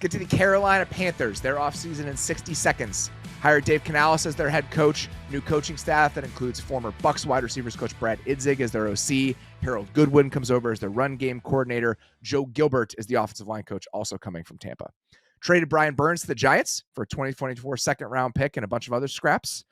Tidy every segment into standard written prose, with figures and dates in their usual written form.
Let's get to the Carolina Panthers. Their offseason in 60 seconds. Hired Dave Canales as their head coach. New coaching staff that includes former Bucs wide receivers coach Brad Idzig as their OC. Harold Goodwin comes over as their run game coordinator. Joe Gilbert is the offensive line coach, also coming from Tampa. Traded Brian Burns to the Giants for a 2024 second-round pick and a bunch of other scraps.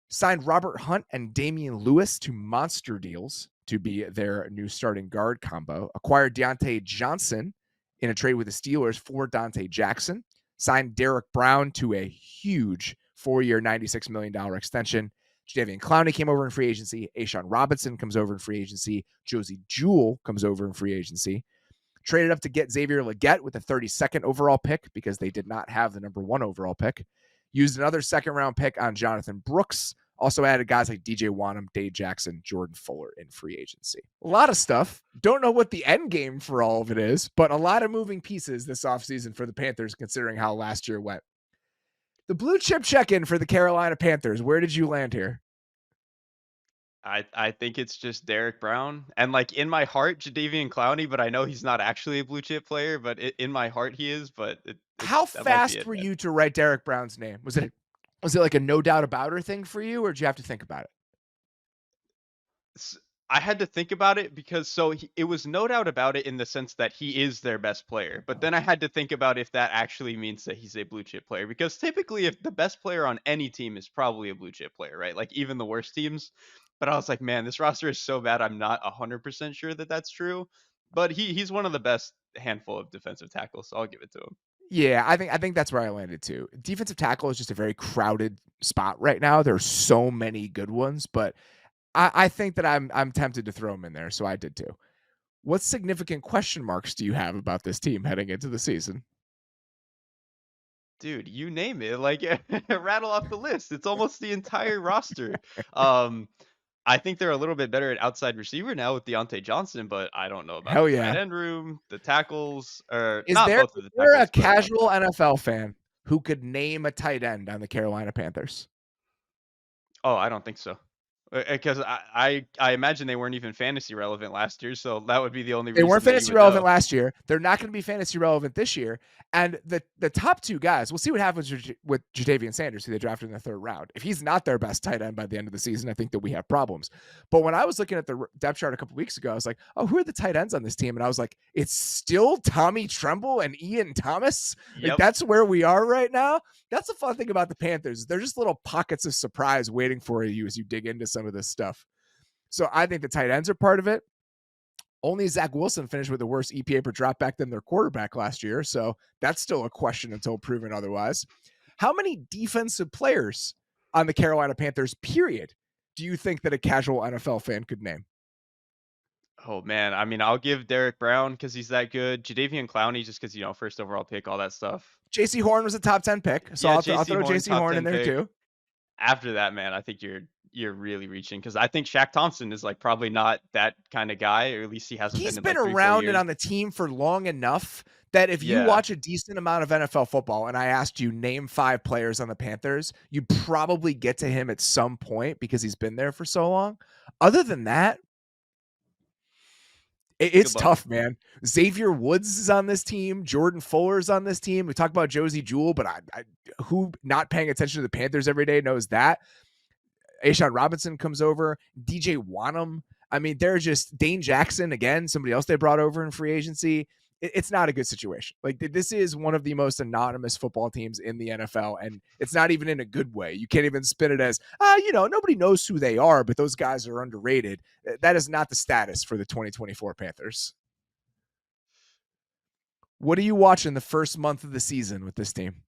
Signed Robert Hunt and Damian Lewis to monster deals to be their new starting guard combo. Acquired Deontay Johnson in a trade with the Steelers for Dante Jackson. Signed Derrik Brown to a huge 4-year, $96 million extension. Jadeveon Clowney came over in free agency. A'Shawn Robinson comes over in free agency. Josie Jewell comes over in free agency. Traded up to get Xavier Legette with a 32nd overall pick because they did not have the number 1 overall pick. Used another second-round pick on Jonathan Brooks. Also added guys like DJ Wanham, Dave Jackson, Jordan Fuller in free agency. A lot of stuff. Don't know what the end game for all of it is, but a lot of moving pieces this offseason for the Panthers considering how last year went. The blue chip check-in for the Carolina Panthers. Where did you land here? I think it's just Derrik Brown. And like in my heart, Jadeveon Clowney, but I know he's not actually a blue chip player, but in my heart he is. But how that might be fast it, were man. you to write Derrik Brown's name? Was it like a no doubt about her thing for you, or did you have to think about it? I had to think about it because it was no doubt about it in the sense that he is their best player. But then I had to think about if that actually means that he's a blue chip player, because typically if the best player on any team is probably a blue chip player, right? Like even the worst teams. But I was like, man, this roster is so bad. I'm not 100% sure that that's true. But he's one of the best handful of defensive tackles, so I'll give it to him. Yeah, I think that's where I landed too. Defensive tackle is just a very crowded spot right now. There's so many good ones, but I think that I'm tempted to throw him in there, so I did too. What significant question marks do you have about this team heading into the season? Dude, you name it. Like rattle off the list. It's almost the entire roster. Um, I think they're a little bit better at outside receiver now with Deontay Johnson, but I don't know about Hell the tight yeah. end room, the tackles, or Is not there, both is of the there a tackles, but one of casual them. NFL fan who could name a tight end on the Carolina Panthers? Oh, I don't think so. Because I imagine they weren't even fantasy relevant last year, so that would be the only They weren't reason that you fantasy would relevant know. last year. They're not going to be fantasy relevant this year. And the top 2 guys, we'll see what happens with Jadavian Sanders, who they drafted in the 3rd round. If he's not their best tight end by the end of the season, I think that we have problems. But when I was looking at the depth chart a couple weeks ago, I was like, oh, who are the tight ends on this team? And I was like, it's still Tommy Tremble and Ian Thomas. Like, Yep. that's where we are right now. That's the fun thing about the Panthers. They're just little pockets of surprise waiting for you as you dig into some of this stuff. So I think the tight ends are part of it. Only Zach Wilson finished with the worst EPA per dropback than their quarterback last year. So that's still a question until proven otherwise. How many defensive players on the Carolina Panthers, period, do you think that a casual NFL fan could name? Oh man, I mean, I'll give Derrik Brown because he's that good. Jadeveon Clowney just because first overall pick, all that stuff. JC Horn was a top 10 pick. So Yeah, I'll J.C. throw Horn, JC top Horn in 10 there pick. too. After that, man, I think you're really reaching because I think Shaq Thompson is like probably not that kind of guy, or at least he hasn't He's been in been like 3-4 around and years. on the team for long enough that if you Yeah. watch a decent amount of NFL football and I asked you name 5 players on the Panthers, you'd probably get to him at some point because he's been there for so long. Other than that, it's Good luck. tough, man. Xavier Woods is on this team. Jordan Fuller is on this team. We talk about Josie Jewell, but who not paying attention to the Panthers every day knows that. A'Shawn Robinson comes over. DJ Wanham. I mean, they're just Dane Jackson, again, somebody else they brought over in free agency. It's not a good situation. Like, this is one of the most anonymous football teams in the NFL, and it's not even in a good way. You can't even spin it as, nobody knows who they are, but those guys are underrated. That is not the status for the 2024 Panthers. What are you watching the first month of the season with this team?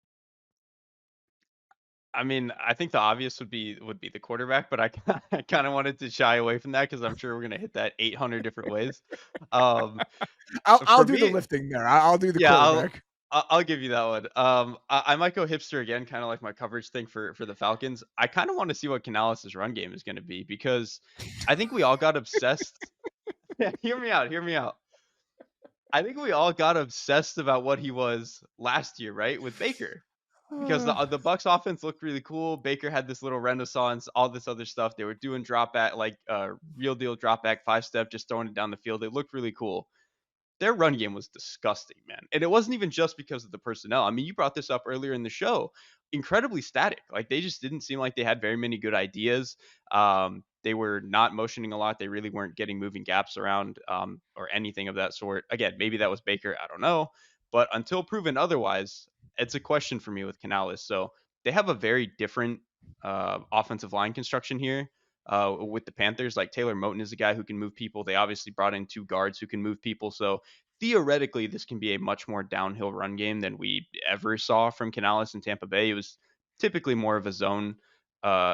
I mean, I think the obvious would be the quarterback, but I I kind of wanted to shy away from that because I'm sure we're gonna hit that 800 different ways. Um, I'll for do the me, lifting there. I'll do the yeah, quarterback. I'll give you that one. I might go hipster again, kind of like my coverage thing for the Falcons. I kind of want to see what Canales' run game is going to be because I think we all got obsessed. Hear me out. Hear me out. I think we all got obsessed about what he was last year, right, with Baker, because the Bucks offense looked really cool. Baker had this little renaissance, all this other stuff. They were doing drop back, like real deal drop back 5-step, just throwing it down the field. It looked really cool. their run game was disgusting, man. And it wasn't even just because of the personnel. I mean, you brought this up earlier in the show. Incredibly static. Like they just didn't seem like they had very many good ideas. They were not motioning a lot. They really weren't getting moving gaps around or anything of that sort. Again, maybe that was Baker. I don't know. But until proven otherwise, it's a question for me with Canales. So they have a very different offensive line construction here with the Panthers. Like Taylor Moton is a guy who can move people. They obviously brought in two guards who can move people. So theoretically, this can be a much more downhill run game than we ever saw from Canales in Tampa Bay. It was typically more of a zone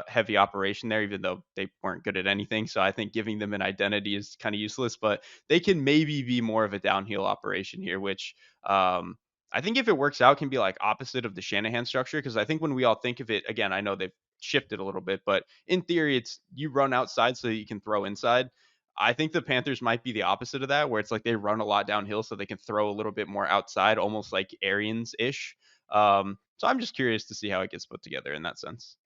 heavy operation there, even though they weren't good at anything. So I think giving them an identity is kind of useless, but they can maybe be more of a downhill operation here, which I think if it works out can be like opposite of the Shanahan structure. Cause I think when we all think of it, again, I know they've shifted a little bit, but in theory, it's you run outside so you can throw inside. I think the Panthers might be the opposite of that, where it's like they run a lot downhill so they can throw a little bit more outside, almost like Arians ish. So I'm just curious to see how it gets put together in that sense.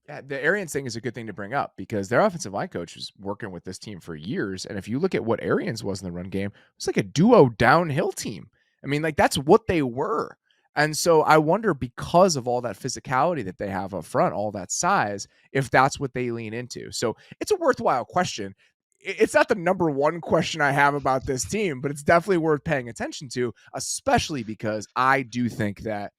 Yeah, the Arians thing is a good thing to bring up because their offensive line coach was working with this team for years. And if you look at what Arians was in the run game, it was like a duo downhill team. I mean, like that's what they were. And so I wonder, because of all that physicality that they have up front, all that size, if that's what they lean into. So it's a worthwhile question. It's not the number one question I have about this team, but it's definitely worth paying attention to, especially because I do think that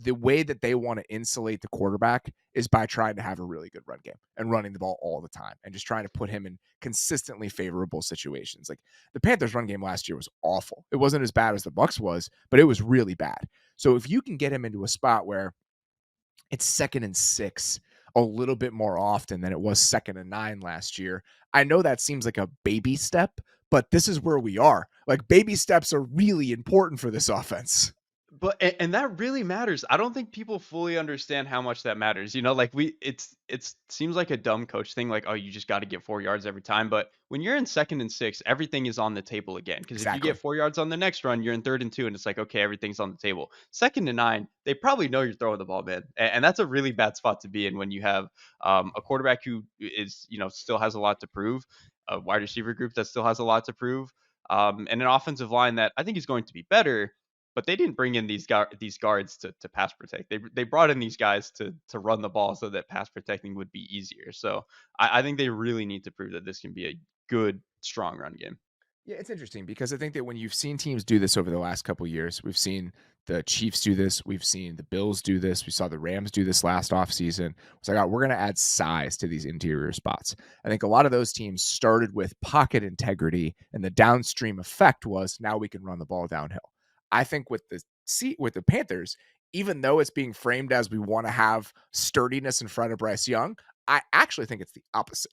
the way that they want to insulate the quarterback is by trying to have a really good run game and running the ball all the time and just trying to put him in consistently favorable situations. Like the Panthers run game last year was awful. It wasn't as bad as the Bucs was, but it was really bad. So if you can get him into a spot where it's 2nd and 6 a little bit more often than it was 2nd and 9 last year, I know that seems like a baby step, but this is where we are. Like baby steps are really important for this offense. But and that really matters. I don't think people fully understand how much that matters. You know, like it's seems like a dumb coach thing, like, oh, you just got to get 4 yards every time. But when you're in 2nd and 6, everything is on the table again. Because if you Exactly. get 4 yards on the next run, you're in 3rd and 2, and it's like, okay, everything's on the table. 2nd and 9, they probably know you're throwing the ball, man, and that's a really bad spot to be in when you have a quarterback who is, still has a lot to prove, a wide receiver group that still has a lot to prove, and an offensive line that I think is going to be better, but they didn't bring in these guards to pass protect. They brought in these guys to run the ball so that pass protecting would be easier. So I think they really need to prove that this can be a good, strong run game. Yeah, it's interesting because I think that when you've seen teams do this over the last couple of years, we've seen the Chiefs do this, we've seen the Bills do this, we saw the Rams do this last offseason. It's like, we're going to add size to these interior spots. I think a lot of those teams started with pocket integrity, and the downstream effect was now we can run the ball downhill. I think with the Panthers, even though it's being framed as we want to have sturdiness in front of Bryce Young, I actually think it's the opposite.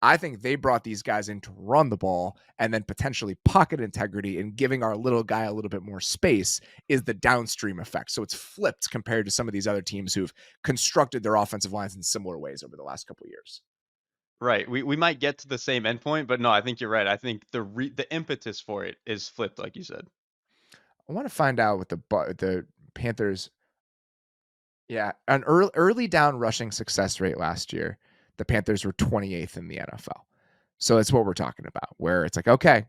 I think they brought these guys in to run the ball, and then potentially pocket integrity and giving our little guy a little bit more space is the downstream effect. So it's flipped compared to some of these other teams who've constructed their offensive lines in similar ways over the last couple of years. Right. We might get to the same endpoint, but no, I think you're right. I think the impetus for it is flipped, like you said. I want to find out what the Panthers. Yeah, an early down rushing success rate last year, the Panthers were 28th in the NFL. So that's what we're talking about, where it's like, okay,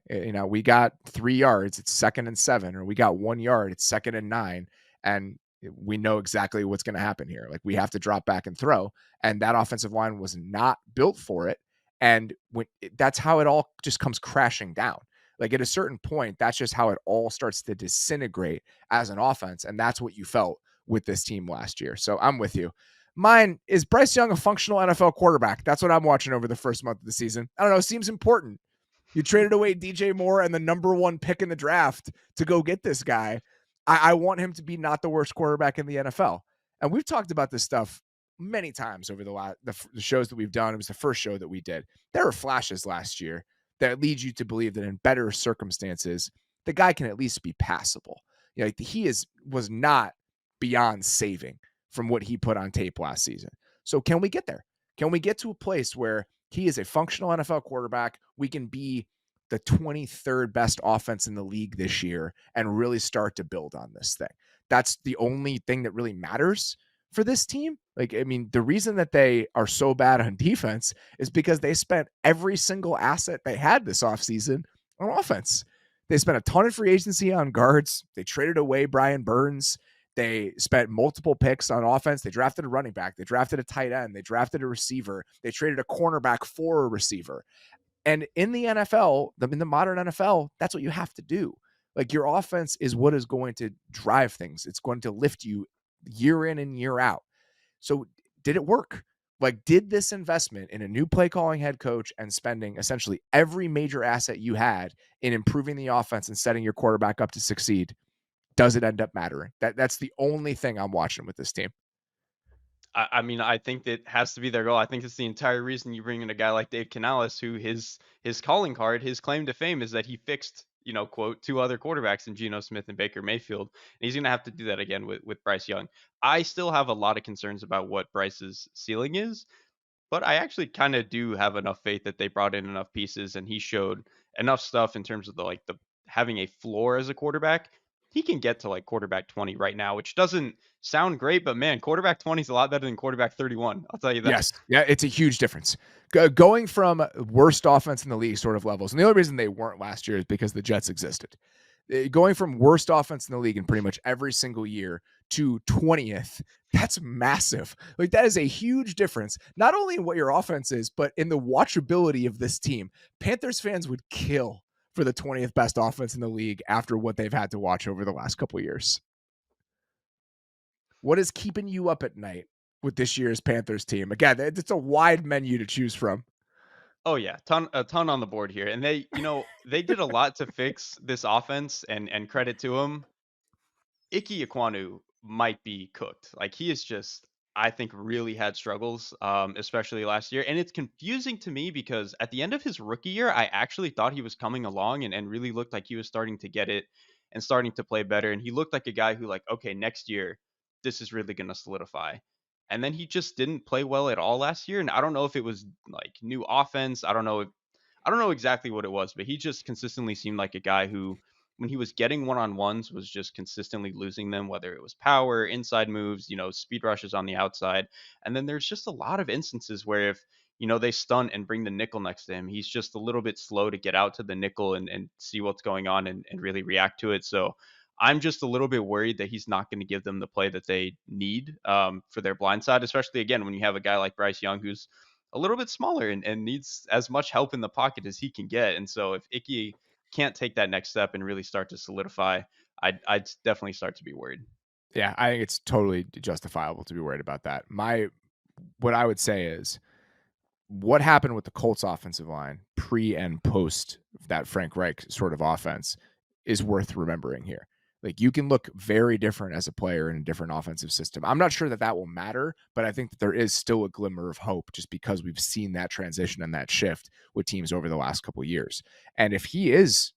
we got 3 yards, it's 2nd and 7, or we got 1 yard, it's 2nd and 9, and we know exactly what's going to happen here. Like we have to drop back and throw, and that offensive line was not built for it. And that's how it all just comes crashing down. Like at a certain point, that's just how it all starts to disintegrate as an offense, and that's what you felt with this team last year. So I'm with you. Mine is Bryce Young a functional NFL quarterback? That's what I'm watching over the first month of the season. I don't know. It seems important. You traded away DJ Moore and the number 1 pick in the draft to go get this guy. I want him to be not the worst quarterback in the NFL. And we've talked about this stuff many times over the shows that we've done. It was the first show that we did. There were flashes last year that lead you to believe that in better circumstances, the guy can at least be passable. He was not beyond saving from what he put on tape last season. So can we get there? Can we get to a place where he is a functional NFL quarterback? We can be the 23rd best offense in the league this year and really start to build on this thing. That's the only thing that really matters for this team. The reason that they are so bad on defense is because they spent every single asset they had this offseason on offense. They spent a ton of free agency on guards. They traded away Brian Burns. They spent multiple picks on offense. They drafted a running back. They drafted a tight end. They drafted a receiver. They traded a cornerback for a receiver. And in the NFL, in the modern NFL, that's what you have to do. Like, your offense is what is going to drive things. It's going to lift you year in and year out. So did it work? Like, did this investment in a new play calling head coach and spending essentially every major asset you had in improving the offense and setting your quarterback up to succeed, does it end up mattering? That's the only thing I'm watching with this team. I mean, I think that has to be their goal. I think it's the entire reason you bring in a guy like Dave Canales, who his calling card, his claim to fame is that he fixed, quote, two other quarterbacks in Geno Smith and Baker Mayfield. And he's gonna have to do that again with Bryce Young. I still have a lot of concerns about what Bryce's ceiling is, but I actually kind of do have enough faith that they brought in enough pieces and he showed enough stuff in terms of the having a floor as a quarterback. He can get to like quarterback 20 right now, which doesn't sound great, but man, quarterback 20 is a lot better than quarterback 31. I'll tell you that. Yes. Yeah, it's a huge difference. Going from worst offense in the league sort of levels, and the only reason they weren't last year is because the Jets existed. Going from worst offense in the league in pretty much every single year to 20th, that's massive. Like, that is a huge difference, not only in what your offense is, but in the watchability of this team. Panthers fans would kill for the 20th best offense in the league after what they've had to watch over the last couple of years. What is keeping you up at night with this year's Panthers team? Again, it's a wide menu to choose from. Oh yeah, a ton on the board here. And they did a lot to fix this offense and credit to them. Ike Ekwonu might be cooked. Like, he is just, I think, really had struggles, especially last year. And it's confusing to me because at the end of his rookie year, I actually thought he was coming along and really looked like he was starting to get it and starting to play better. And he looked like a guy who, like, okay, next year, this is really going to solidify. And then he just didn't play well at all last year. And I don't know if it was like new offense. I don't know exactly what it was, but he just consistently seemed like a guy who, when he was getting one-on-ones, was just consistently losing them, whether it was power, inside moves, speed rushes on the outside. And then there's just a lot of instances where if, they stunt and bring the nickel next to him, he's just a little bit slow to get out to the nickel and see what's going on and really react to it. So I'm just a little bit worried that he's not going to give them the play that they need for their blind side, especially again when you have a guy like Bryce Young who's a little bit smaller and needs as much help in the pocket as he can get. And so if Icky can't take that next step and really start to solidify, I'd definitely start to be worried. Yeah, I think it's totally justifiable to be worried about that. What I would say is, what happened with the Colts offensive line pre and post that Frank Reich sort of offense is worth remembering here. Like, you can look very different as a player in a different offensive system. I'm not sure that will matter, but I think that there is still a glimmer of hope just because we've seen that transition and that shift with teams over the last couple of years. And if he is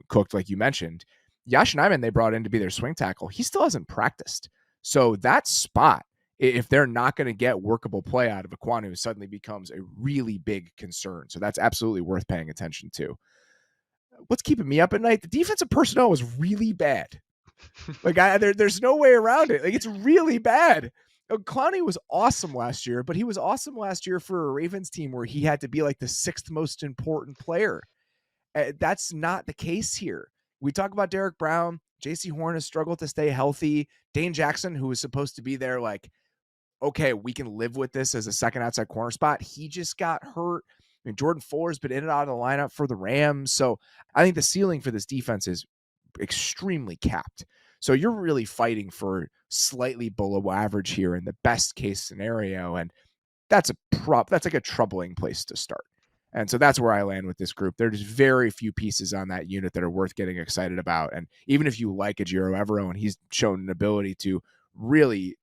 cooked, like you mentioned, Yash Nyman they brought in to be their swing tackle, he still hasn't practiced. So that spot, if they're not going to get workable play out of Ekwonu, suddenly becomes a really big concern. So that's absolutely worth paying attention to. What's keeping me up at night? The defensive personnel was really bad. Like, there's no way around it. Like, it's really bad. Clowney was awesome last year, but he was awesome last year for a Ravens team where he had to be like the sixth most important player. That's not the case here. We talk about Derek Brown. J.C. Horn has struggled to stay healthy. Dane Jackson, who was supposed to be there, like, okay, we can live with this as a second outside corner spot. He just got hurt. I mean, Jordan Fuller's been in and out of the lineup for the Rams. So I think the ceiling for this defense is extremely capped. So you're really fighting for slightly below average here in the best case scenario. And that's like a troubling place to start. And so that's where I land with this group. There's very few pieces on that unit that are worth getting excited about. And even if you like Ejiro Evero and he's shown an ability to really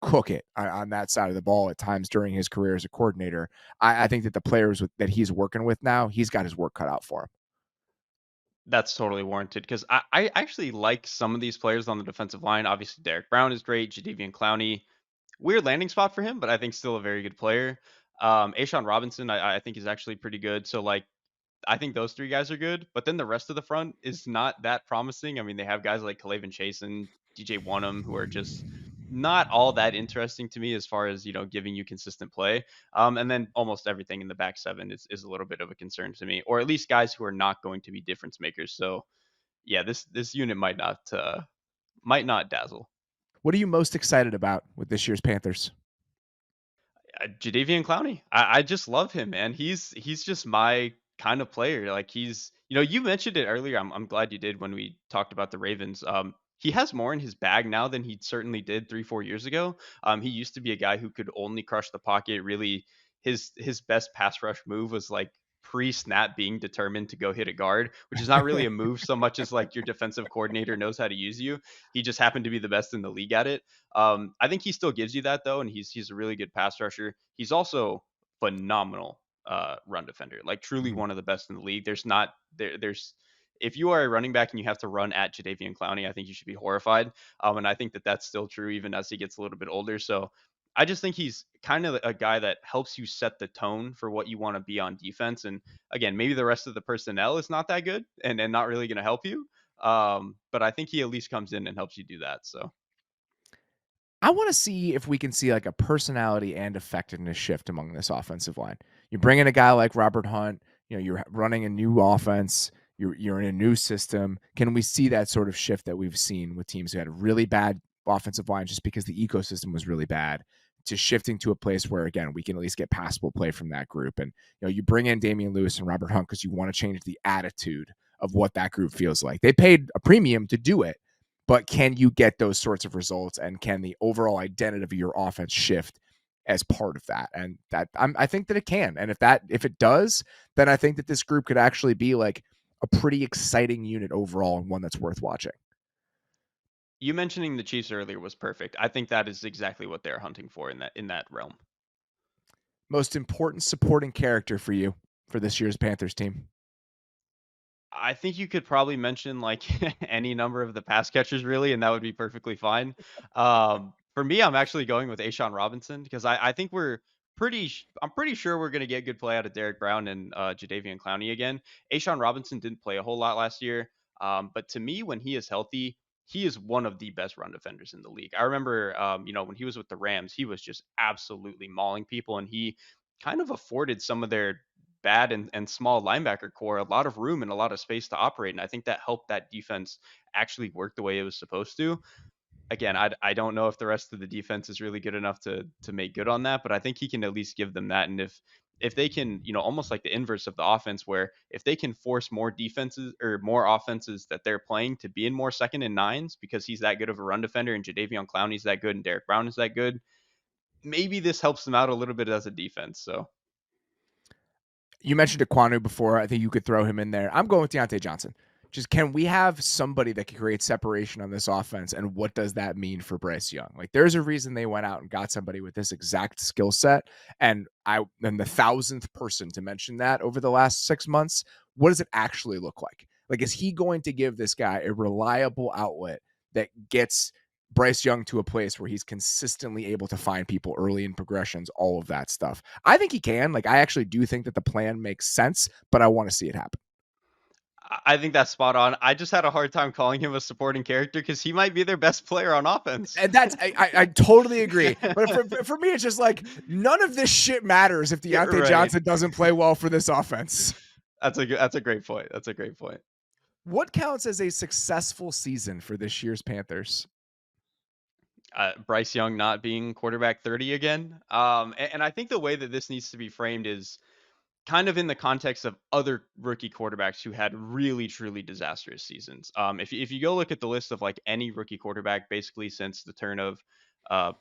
cook it on that side of the ball at times during his career as a coordinator, I think that the players that he's working with now, he's got his work cut out for him. That's totally warranted because I actually like some of these players on the defensive line. Obviously, Derek Brown is great. Jadeveon Clowney, weird landing spot for him, but I think still a very good player. Ashawn Robinson, I think is actually pretty good. So like, I think those three guys are good, but then the rest of the front is not that promising. I mean, they have guys like Kalavin Chasen, DJ Wonnum, who are just not all that interesting to me as far as, giving you consistent play. And then almost everything in the back seven is a little bit of a concern to me, or at least guys who are not going to be difference makers. So yeah, this unit might not dazzle. What are you most excited about with this year's Panthers? Jadeveon Clowney. I just love him, man. He's just my kind of player. Like you mentioned it earlier. I'm glad you did when we talked about the Ravens. He has more in his bag now than he certainly did 3-4 years ago. He used to be a guy who could only crush the pocket. Really, his best pass rush move was like pre-snap being determined to go hit a guard, which is not really a move so much as like your defensive coordinator knows how to use you. He just happened to be the best in the league at it. I think he still gives you that though, and he's a really good pass rusher. He's also phenomenal run defender, like truly Mhm. one of the best in the league. There's not there. There's if you are a running back and you have to run at Jadeveon Clowney, I think you should be horrified. And I think that that's still true even as he gets a little bit older. So I just think he's kind of a guy that helps you set the tone for what you want to be on defense. And again, maybe the rest of the personnel is not that good and not really going to help you. But I think he at least comes in and helps you do that. So I want to see if we can see like a personality and effectiveness shift among this offensive line. You bring in a guy like Robert Hunt, you're running a new offense, you're in a new system. Can we see that sort of shift that we've seen with teams who had a really bad offensive line just because the ecosystem was really bad, to shifting to a place where again we can at least get passable play from that group? And you bring in Damian Lewis and Robert Hunt because you want to change the attitude of what that group feels like. They paid a premium to do it, but can you get those sorts of results, and can the overall identity of your offense shift as part of that? And I think that it can. And if it does, then I think that this group could actually be like a pretty exciting unit overall and one that's worth watching. you mentioning the Chiefs earlier was perfect. I think that is exactly what they're hunting for in that realm. Most important supporting character for you for this year's Panthers team? I think you could probably mention like any number of the pass catchers really, and that would be perfectly fine. For me, I'm actually going with Ashawn Robinson because I think I'm pretty sure we're going to get good play out of Derek Brown and Jadeveon Clowney again. Ashawn Robinson didn't play a whole lot last year, but to me, when he is healthy, he is one of the best run defenders in the league. I remember, when he was with the Rams, he was just absolutely mauling people, and he kind of afforded some of their bad and small linebacker core a lot of room and a lot of space to operate. And I think that helped that defense actually work the way it was supposed to. Again, I don't know if the rest of the defense is really good enough to make good on that, but I think he can at least give them that. And if they can, almost like the inverse of the offense, where if they can force more defenses or more offenses that they're playing to be in more second and nines because he's that good of a run defender and Jadeveon Clowney's that good and Derek Brown is that good, maybe this helps them out a little bit as a defense. So You mentioned Aquanu before. I think you could throw him in there. I'm going with Deontay Johnson. Just, can we have somebody that can create separation on this offense? And what does that mean for Bryce Young? Like, there's a reason they went out and got somebody with this exact skill set. And I'm the thousandth person to mention that over the last 6 months. What does it actually look like? Like, is he going to give this guy a reliable outlet that gets Bryce Young to a place where he's consistently able to find people early in progressions, all of that stuff? I think he can. Like, I actually do think that the plan makes sense, but I want to see it happen. I think that's spot on. I just had a hard time calling him a supporting character because he might be their best player on offense. And I totally agree. But for me, it's just like none of this shit matters if Yeah, Deontay right. Johnson doesn't play well for this offense. That's a great point. That's a great point. What counts as a successful season for this year's Panthers? Bryce Young not being quarterback 30 again. And I think the way that this needs to be framed is kind of in the context of other rookie quarterbacks who had really truly disastrous seasons. If you go look at the list of like any rookie quarterback basically since the turn of uh,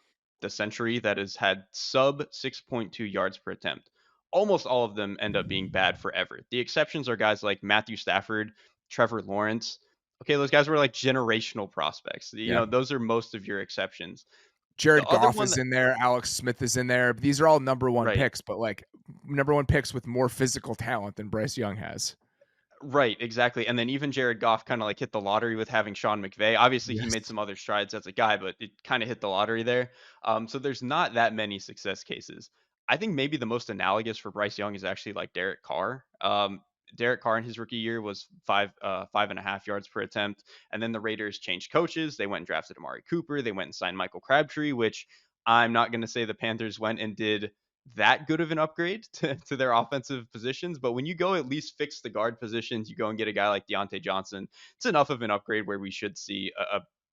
the century that has had sub 6.2 yards per attempt, almost all of them end up being bad forever. The exceptions are guys like Matthew Stafford, Trevor Lawrence. Okay, those guys were like generational prospects. Yeah. Those are most of your exceptions. The Jared other Goff one is that in there. Alex Smith is in there. These are all number one right. picks, but like number one picks with more physical talent than Bryce Young has. Right, exactly. And then even Jared Goff kind of like hit the lottery with having Sean McVay. Obviously, he made Yes. some other strides as a guy, but it kind of hit the lottery there. So there's not that many success cases. I think maybe the most analogous for Bryce Young is actually like Derek Carr. Derek Carr in his rookie year was 5.5 yards per attempt, and then the Raiders changed coaches. They went and drafted Amari Cooper. They went and signed Michael Crabtree, which I'm not going to say the Panthers went and did that good of an upgrade to their offensive positions. But when you go at least fix the guard positions, you go and get a guy like Deontay Johnson, it's enough of an upgrade where we should see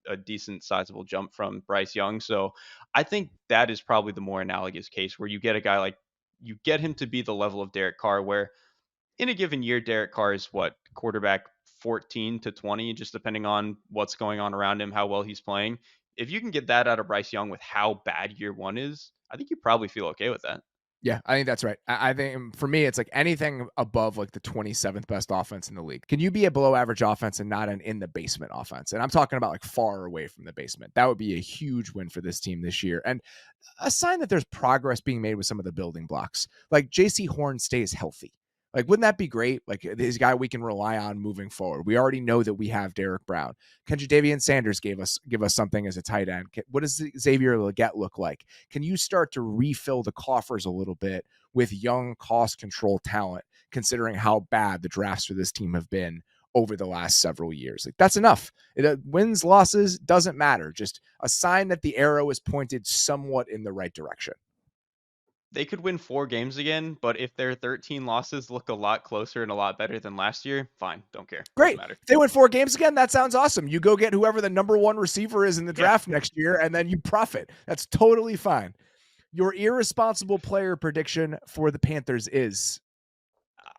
a decent sizable jump from Bryce Young. So I think that is probably the more analogous case where you get a guy like, you get him to be the level of Derek Carr, where in a given year, Derek Carr is what, quarterback 14 to 20, just depending on what's going on around him, how well he's playing. If you can get that out of Bryce Young with how bad year one is, I think you probably feel okay with that. Yeah, I think that's right. I think for me, it's like anything above like the 27th best offense in the league. Can you be a below average offense and not an in the basement offense? And I'm talking about like far away from the basement. That would be a huge win for this team this year. And a sign that there's progress being made with some of the building blocks. Like JC Horn stays healthy. Like, wouldn't that be great? Like, this guy we can rely on moving forward. We already know that we have Derrick Brown. Can Jadavian Sanders give us something as a tight end? What does Xavier Legette look like? Can you start to refill the coffers a little bit with young, cost control talent, considering how bad the drafts for this team have been over the last several years? Like, that's enough. Wins, losses, doesn't matter. Just a sign that the arrow is pointed somewhat in the right direction. They could win 4 games again, but if their 13 losses look a lot closer and a lot better than last year, fine, don't care. Great. Doesn't matter. If they win 4 games again, that sounds awesome. You go get whoever the number 1 receiver is in the draft next year, and then you profit. That's totally fine. Your irresponsible player prediction for the Panthers is?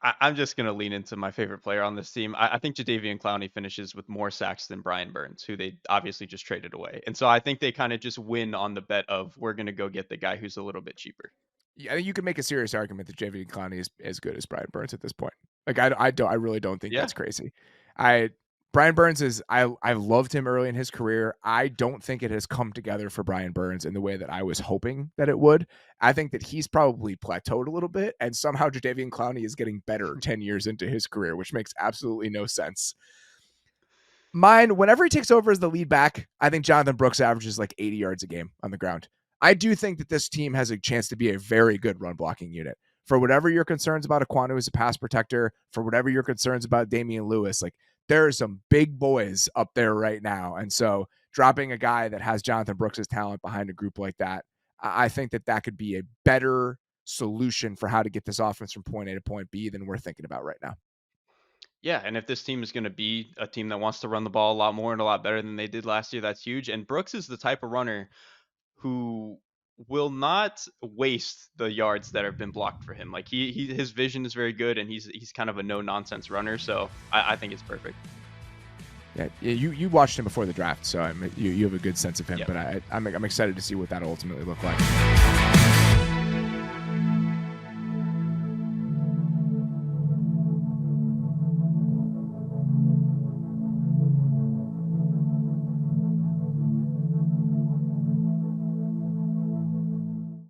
I'm just going to lean into my favorite player on this team. I think Jadeveon Clowney finishes with more sacks than Brian Burns, who they obviously just traded away. And so I think they kind of just win on the bet of, we're going to go get the guy who's a little bit cheaper. Yeah, I think you can make a serious argument that Jadeveon Clowney is as good as Brian Burns at this point. Like, I really don't think that's crazy. Brian Burns is, I loved him early in his career. I don't think it has come together for Brian Burns in the way that I was hoping that it would. I think that he's probably plateaued a little bit, and somehow Jadeveon Clowney is getting better 10 years into his career, which makes absolutely no sense. Mine, whenever he takes over as the lead back, I think Jonathan Brooks averages like 80 yards a game on the ground. I do think that this team has a chance to be a very good run blocking unit. For whatever your concerns about Ekwonu as a pass protector, for whatever your concerns about Damian Lewis, like, there are some big boys up there right now. And so dropping a guy that has Jonathan Brooks' talent behind a group like that, I think that that could be a better solution for how to get this offense from point A to point B than we're thinking about right now. Yeah, and if this team is going to be a team that wants to run the ball a lot more and a lot better than they did last year, that's huge. And Brooks is the type of runner who will not waste the yards that have been blocked for him. Like, his vision is very good, and he's kind of a no nonsense runner. So I think it's perfect. Yeah, you watched him before the draft, so you have a good sense of him. Yep. But I'm excited to see what that ultimately look like.